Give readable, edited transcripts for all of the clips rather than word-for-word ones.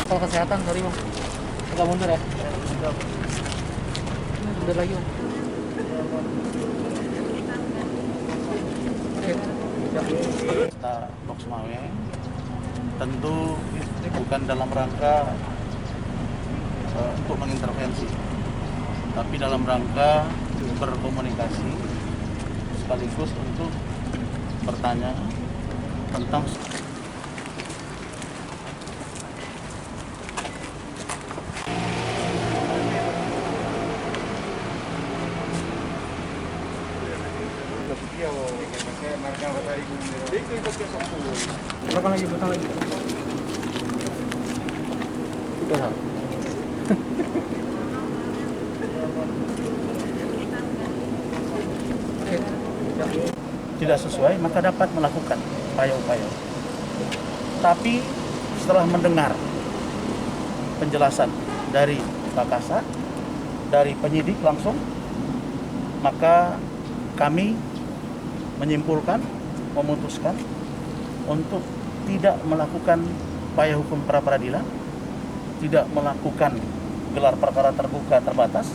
Soal kesehatan, sorry bang. Agak mundur ya. Mundur lagi bang. Kita Box Mawe tentu bukan dalam rangka untuk mengintervensi, tapi dalam rangka berkomunikasi sekaligus untuk bertanya tentang Belakang lagi, belakang lagi. Udah. tidak sesuai, maka dapat melakukan upaya-upaya. Tapi setelah mendengar penjelasan dari Pak Kasat, dari penyidik langsung, maka kami menyimpulkan, memutuskan untuk tidak melakukan upaya hukum pra-peradilan, tidak melakukan gelar perkara terbuka terbatas,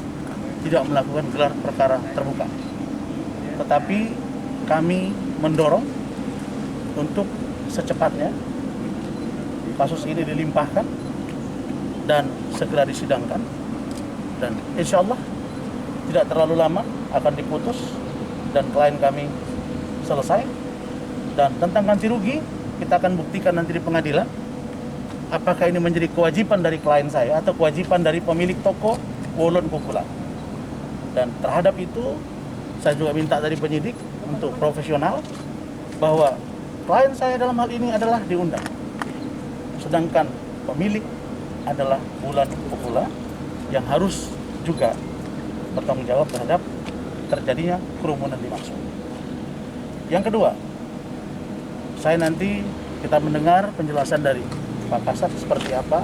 tidak melakukan gelar perkara terbuka. Tetapi kami mendorong untuk secepatnya kasus ini dilimpahkan dan segera disidangkan, dan insya Allah tidak terlalu lama akan diputus dan klien kami selesai. Dan tentang ganti rugi kita akan buktikan nanti di pengadilan apakah ini menjadi kewajiban dari klien saya atau kewajiban dari pemilik toko Wolon Kukulan. Dan terhadap itu saya juga minta dari penyidik untuk profesional bahwa klien saya dalam hal ini adalah diundang, sedangkan pemilik adalah Wulan Kukulan yang harus juga bertanggung jawab terhadap terjadinya kerumunan dimaksud. Yang kedua, saya nanti kita mendengar penjelasan dari Pak Kasat seperti apa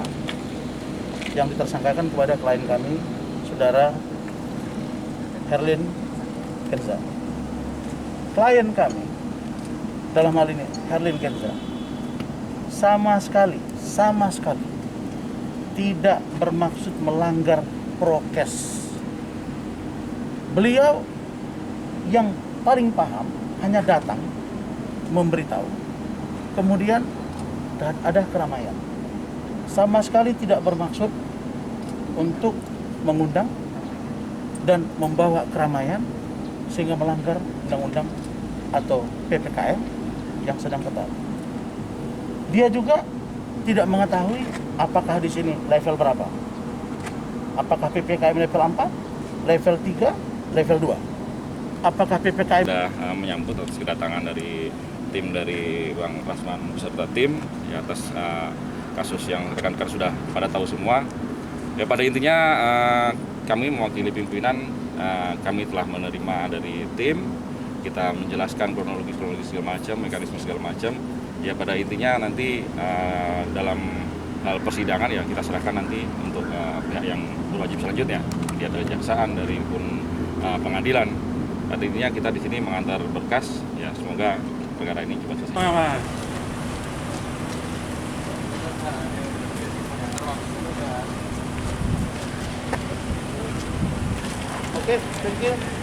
yang ditersangkakan kepada klien kami, saudara Herlin Kenza. Klien kami dalam hal ini Herlin Kenza sama sekali tidak bermaksud melanggar prokes. Beliau yang paling paham hanya datang memberitahu, kemudian ada keramaian. Sama sekali tidak bermaksud untuk mengundang dan membawa keramaian sehingga melanggar undang-undang atau PPKM yang sedang ketat. Dia juga tidak mengetahui apakah di sini level berapa. Apakah PPKM level 4, level 3, level 2. Apakah PPKM sudah menyambut atas kedatangan dari tim dari Bang Rasman beserta tim ya, atas kasus yang rekan-rekan sudah pada tahu semua. Ya, pada intinya kami mewakili pimpinan, kami telah menerima dari tim, kita menjelaskan kronologi segala macam, mekanisme segala macam. Ya, pada intinya nanti dalam hal persidangan ya kita serahkan nanti untuk pihak yang berwajib selanjutnya, dia dari jaksaan, dari pun pengadilan. Pada intinya kita di sini mengantar berkas, ya semoga perkara ini cepat selesai. Oke, thank you.